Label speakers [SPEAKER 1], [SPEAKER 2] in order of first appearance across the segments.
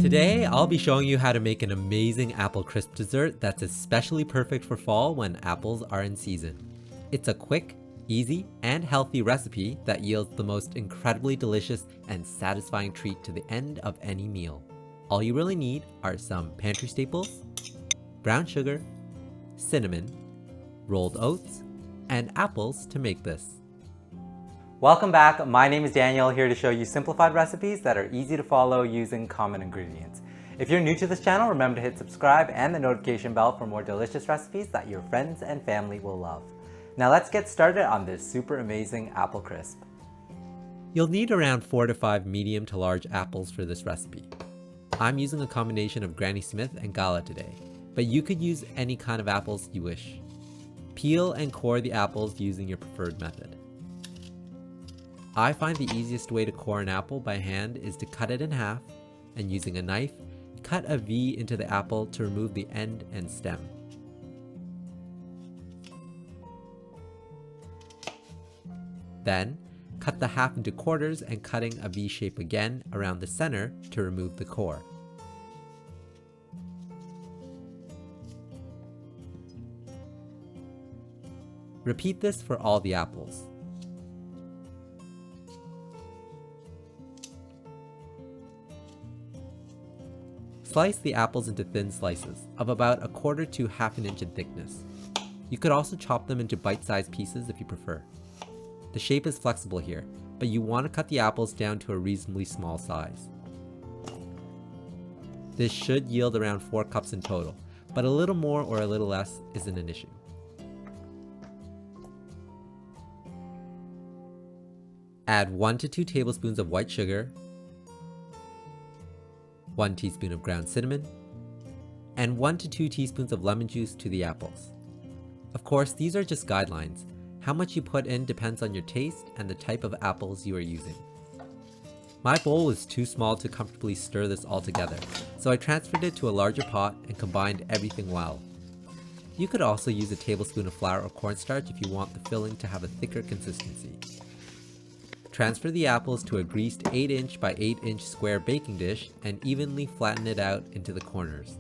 [SPEAKER 1] Today, I'll be showing you how to make an amazing apple crisp dessert that's especially perfect for fall when apples are in season. It's a quick, easy, and healthy recipe that yields the most incredibly delicious and satisfying treat to the end of any meal. All you really need are some pantry staples, brown sugar, cinnamon, rolled oats, and apples to make this. Welcome back, my name is Daniel, here to show you simplified recipes that are easy to follow using common ingredients. If you're new to this channel, remember to hit subscribe and the notification bell for more delicious recipes that your friends and family will love. Now let's get started on this super amazing apple crisp. You'll need around 4 to 5 medium to large apples for this recipe. I'm using a combination of Granny Smith and Gala today, but you could use any kind of apples you wish. Peel and core the apples using your preferred method. I find the easiest way to core an apple by hand is to cut it in half, and using a knife, cut a V into the apple to remove the end and stem. Then, cut the half into quarters and cutting a V shape again around the center to remove the core. Repeat this for all the apples. Slice the apples into thin slices of about 1/4 to 1/2 inch in thickness. You could also chop them into bite-sized pieces if you prefer. The shape is flexible here, but you want to cut the apples down to a reasonably small size. This should yield around 4 cups in total, but a little more or a little less isn't an issue. Add 1 to 2 tablespoons of white sugar, 1 teaspoon of ground cinnamon, and 1 to 2 teaspoons of lemon juice to the apples. Of course, these are just guidelines. How much you put in depends on your taste and the type of apples you are using. My bowl was too small to comfortably stir this all together, so I transferred it to a larger pot and combined everything well. You could also use a tablespoon of flour or cornstarch if you want the filling to have a thicker consistency. Transfer the apples to a greased 8-inch by 8-inch square baking dish and evenly flatten it out into the corners.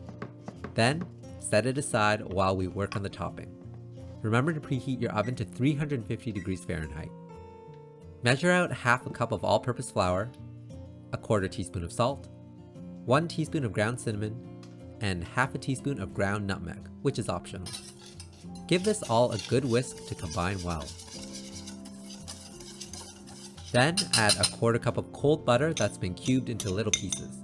[SPEAKER 1] Then, set it aside while we work on the topping. Remember to preheat your oven to 350 degrees Fahrenheit. Measure out 1/2 cup of all-purpose flour, 1/4 teaspoon of salt, 1 teaspoon of ground cinnamon, and 1/2 teaspoon of ground nutmeg, which is optional. Give this all a good whisk to combine well. Then add 1/4 cup of cold butter that's been cubed into little pieces.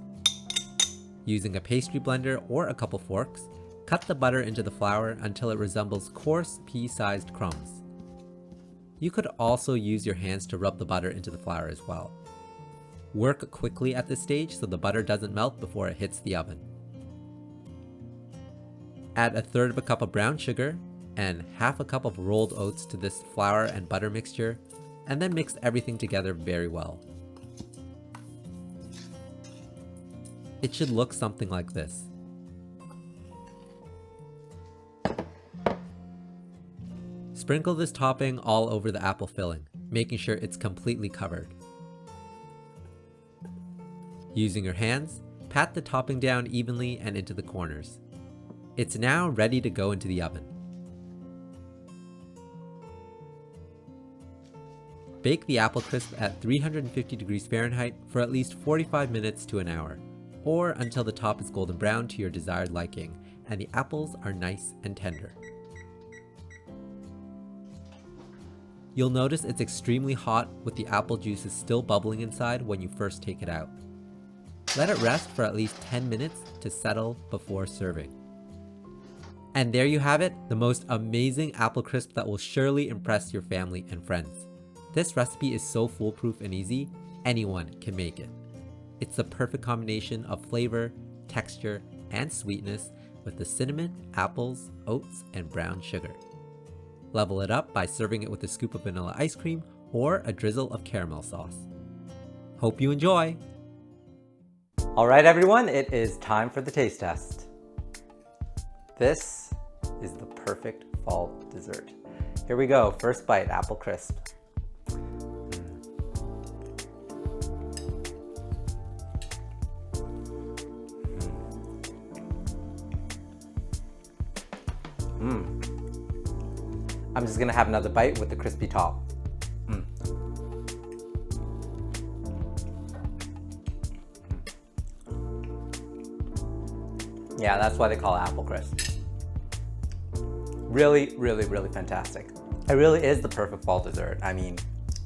[SPEAKER 1] Using a pastry blender or a couple forks, cut the butter into the flour until it resembles coarse pea-sized crumbs. You could also use your hands to rub the butter into the flour as well. Work quickly at this stage so the butter doesn't melt before it hits the oven. Add 1/3 cup of brown sugar and 1/2 cup of rolled oats to this flour and butter mixture, and then mix everything together very well. It should look something like this. Sprinkle this topping all over the apple filling, making sure it's completely covered. Using your hands, pat the topping down evenly and into the corners. It's now ready to go into the oven. Bake the apple crisp at 350 degrees Fahrenheit for at least 45 minutes to an hour, or until the top is golden brown to your desired liking and the apples are nice and tender. You'll notice it's extremely hot with the apple juices still bubbling inside when you first take it out. Let it rest for at least 10 minutes to settle before serving. And there you have it, the most amazing apple crisp that will surely impress your family and friends. This recipe is so foolproof and easy, anyone can make it. It's the perfect combination of flavor, texture, and sweetness with the cinnamon, apples, oats, and brown sugar. Level it up by serving it with a scoop of vanilla ice cream or a drizzle of caramel sauce. Hope you enjoy! Alright everyone, it is time for the taste test. This is the perfect fall dessert. Here we go, first bite, apple crisp. I'm just gonna have another bite with the crispy top. Yeah, that's why they call it apple crisp. Really, really, really fantastic. It really is the perfect fall dessert. I mean,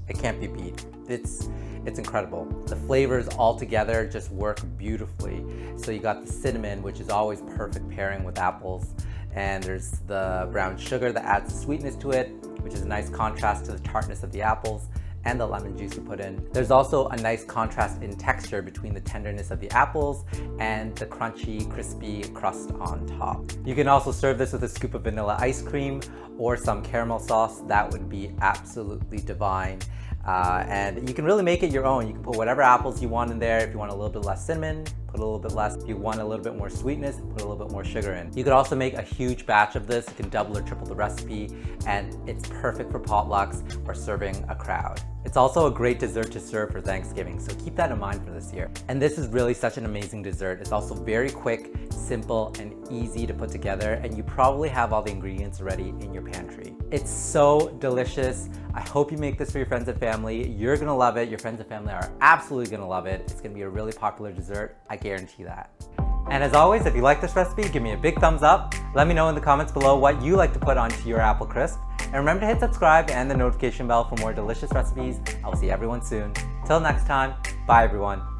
[SPEAKER 1] it can't be beat. It's incredible. The flavors all together just work beautifully. So you got the cinnamon, which is always perfect pairing with apples. And there's the brown sugar that adds sweetness to it, which is a nice contrast to the tartness of the apples and the lemon juice we put in. There's also a nice contrast in texture between the tenderness of the apples and the crunchy, crispy crust on top. You can also serve this with a scoop of vanilla ice cream or some caramel sauce. That would be absolutely divine. And you can really make it your own. You can put whatever apples you want in there. If you want a little bit less cinnamon, put a little bit less. If you want a little bit more sweetness, put a little bit more sugar in. You could also make a huge batch of this. You can double or triple the recipe, and it's perfect for potlucks or serving a crowd. It's also a great dessert to serve for Thanksgiving, so keep that in mind for this year. And this is really such an amazing dessert. It's also very quick, simple, and easy to put together, and you probably have all the ingredients already in your pantry. It's so delicious. I hope you make this for your friends and family. You're gonna love it. Your friends and family are absolutely gonna love it. It's gonna be a really popular dessert. I guarantee that. And as always, if you like this recipe, give me a big thumbs up. Let me know in the comments below what you like to put onto your apple crisp. And remember to hit subscribe and the notification bell for more delicious recipes. I will see everyone soon. Till next time, bye everyone.